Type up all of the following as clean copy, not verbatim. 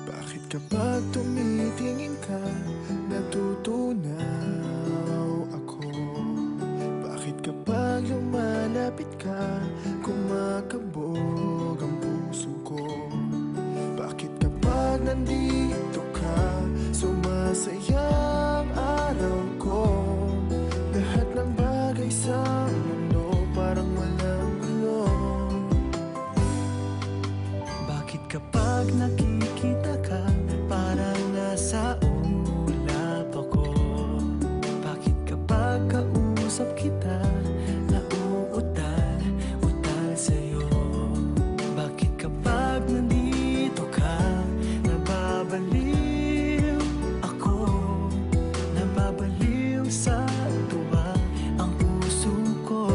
Bakit kapag tumitingin ka, natutunaw ako? Bakit kapag lumalapit ka, kumakabog ang puso ko? Bakit kapag nandito ka, sumasaya ang araw ko? Lahat ng bagay sa mundo parang walang gulo. Bakit kapag nakikita ka, parang nasa ulap ako? Bakit kapag kausap kita, nauutal-utal sa'yo? Bakit kapag nandito ka, nababaliw ako? Nababaliw sa tuwa ang puso ko.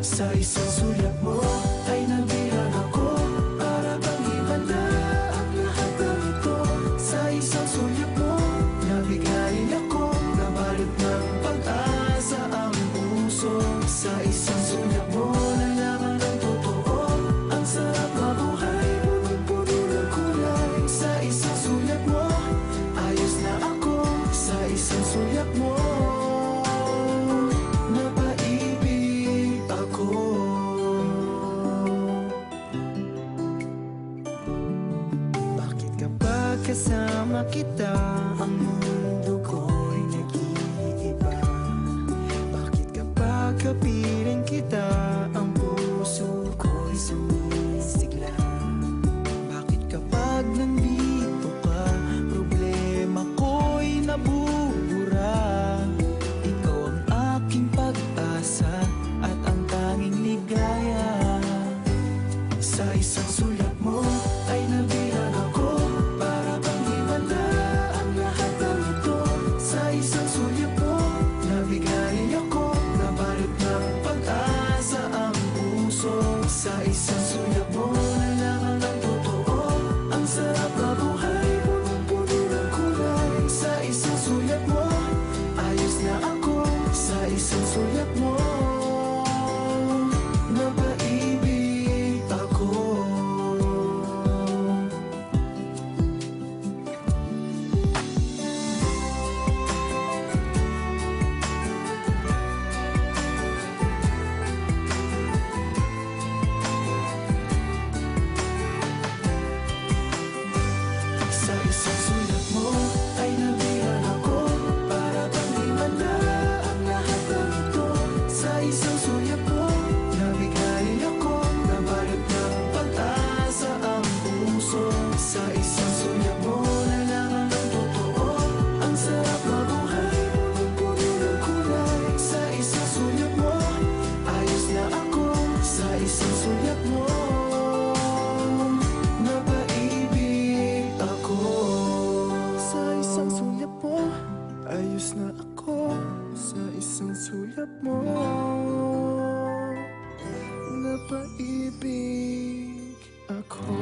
Sa isang sulat mo ay nabihan ako, para bang himala ang lahat ng ito. Sa isang sulat mo, nabigayin ako, nabalot ng pag-asa ang puso. Sa isang sulat mo, nalaman ng totoo, ang sarap mabuhay, punong-puno ng kulay. Sa isang sulat mo, ayos na ako. Sa isang sulat mo, napaibig ako. Bakit kapag kasama kita, ang mundo ko'y nag-iiba? Bakit kapag kapiling kita, ang puso ko'y sumisigla? Bakit kapag nandito ka, problema ko'y nabubura? Ikaw ang aking pag-asa at ang tanging ligaya. Sa isang sulat mo ay nabihan ako, para bang himala ang lahat ng ito. Sa isang sulat mo, nabigayin ako, nabalot ng pag-asa ang puso. Sa isang sulat mo, nalaman ng totoo, ang sarap mabuhay, punong-puno ng kulay. Sa isang sulat mo, ayos na ako. Sa isang sulat mo, napaibig ako. Sa isang sulat mo ay nabihan ako, para bang himala ang lahat ng ito. Sa isang sulat mo, nabigayin ako, nabalot ng pag-asa ang puso. Sa isang sulat mo, nalaman ng totoo, ang sarap mabuhay, punong-puno ng kulay. Sa isang sulat mo, ayos na ako. Sa isang sulat mo, napaibig ako. Sa isang sulat mo, ayos na ako. Sa isang sulat mo, napaibig ako.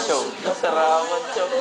Chow. Sarawan, chow.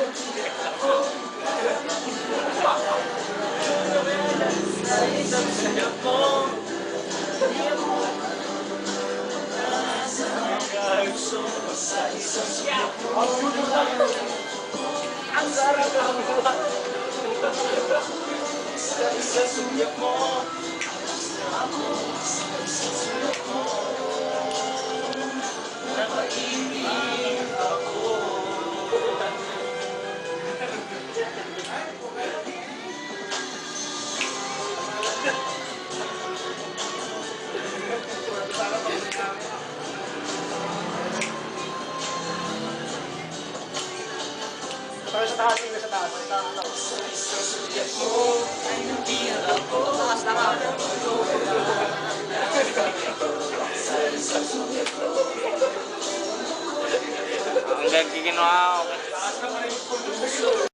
Ang gagiginawa ako.